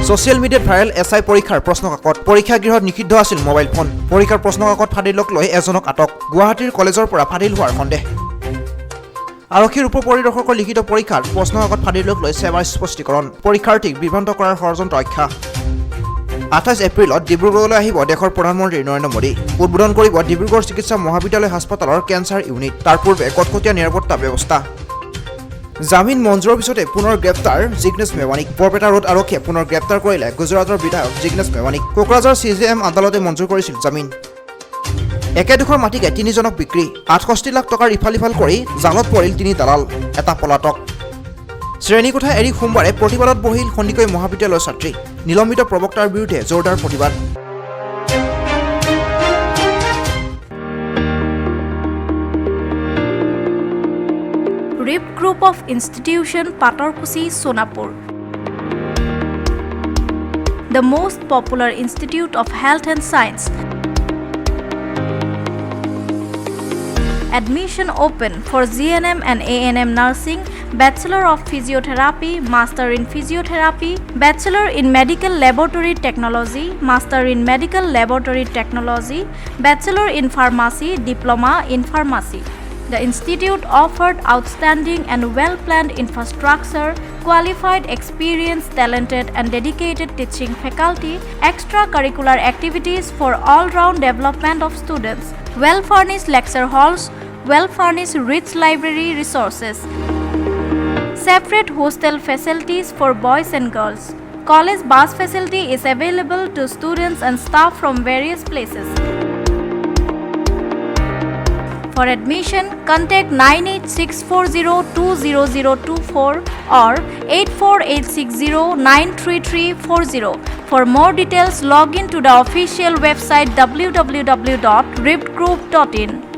Social মিডিয়াত viral SI পরীক্ষার প্রশ্নকাকত পরীক্ষাগৃহত নিষিদ্ধ আছিল মোবাইল ফোন পরীক্ষার প্রশ্নকাকত ফাদিলক লৈ এজনক আটক গুৱাহাটীৰ কলেজৰ পৰা ফাদিল হোৱাৰ সন্দেহ আৰক্ষীৰ উপ পৰিদৰ্শকৰ লিখিত পৰীক্ষাৰ প্ৰশ্নকাকত ফাদিলক লৈ সেৱাৰ স্পষ্টীকৰণ পৰীক্ষাৰ্থীক বিভ্ৰান্ত কৰাৰ ষড়যন্ত্ৰ আখ্যা 28 এপ্ৰিলত ডিব্ৰুগড়লৈ আহিব দেশৰ প্ৰধানমন্ত্ৰী নৰেন্দ্ৰ মোদী উদ্বোধন কৰিব ডিব্ৰুগড় চিকিৎসা মহাবিদ্যালয় হাস্পতালৰ কেন্সাৰ ইউনিট তাৰ পূৰ্বে কটকটীয়া নিৰাপত্তা ব্যৱস্থা জামিন মঞ্জুৰৰ পিছতে পুনৰ গ্ৰেপ্তাৰ জিগ্নেশ মেৱানিক বৰপেটা ৰোড আৰক্ষীয়ে পুনৰ গ্ৰেপ্তাৰ কৰিলে গুজৰাটৰ বিধায়ক জিগ্নেশ মেৱানিক কোকৰাঝাৰ CJM আদালতে মঞ্জুৰ কৰিছিল জামিন একেডোখৰ মাটিকে তিনিজনক বিক্ৰী 68 লাখ টকাৰ ইফাল কৰি জালত পৰিল তিনি দালাল এটা পলাতক শ্ৰেণীকোঠা এৰি সোমবাৰে প্ৰতিবাদত বহিল সন্দিকৈ মহাবিদ্যালয়ৰ ছাত্ৰী নিলম্বিত প্ৰবক্তাৰ বিৰুদ্ধে জোৰদাৰ প্ৰতিবাদ RIP Group of Institution Patarkusi Sonapur. The most popular institute of health and science. Admission open for GNM and ANM nursing, Bachelor of Physiotherapy, Master in Physiotherapy, Bachelor in Medical Laboratory Technology, Master in Medical Laboratory Technology, Bachelor in Pharmacy, Diploma in Pharmacy. The institute offered outstanding and well-planned infrastructure, qualified, experienced, talented and dedicated teaching faculty, extracurricular activities for all-round development of students, well-furnished lecture halls, well-furnished rich library resources, separate hostel facilities for boys and girls. College bus facility is available to students and staff from various places. For admission, contact 9864020024 or 84860933340. For more details, log in to the official website www.ripgroup.in.